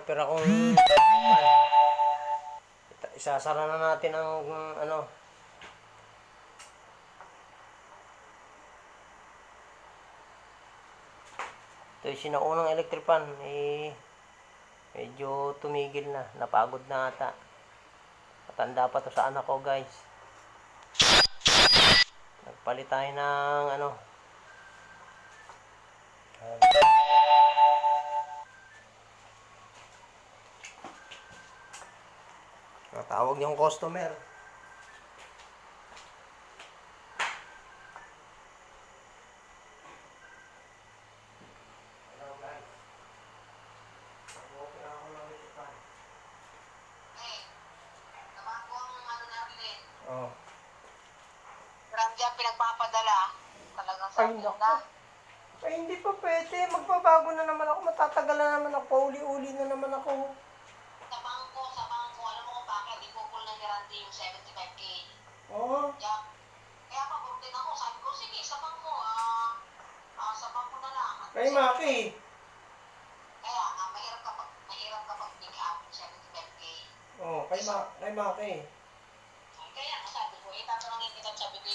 napira kong isasara na natin ang ano. Ito yung sinaunang electric fan. Medyo tumigil na. Napagod na ata. Matanda pa to sa anak ko, guys. Nagpalit tayo ng ano. Natawag yung customer. Hello, guys. Mag-open ako ng electric fan. Naman ko ang ano namin eh. Oh. Marami dyan pinagpapadala. Talagang sabi naku. na. Ay, hindi pa pwede. Magbabago na naman ako. Matatagal na naman ako. Pauli-uli na naman ako. Sa bangko, alam mo kung bakit, di po full na guarantee yung 75K. Oo. Kaya pag din ako, sabi ko, sige, sa bangko na lang. Kay Maki. Kaya, mahirap kapag big-up 75K. Oo, kay Maki. Kaya, sabi ko, tatanungin kita, sabi ko,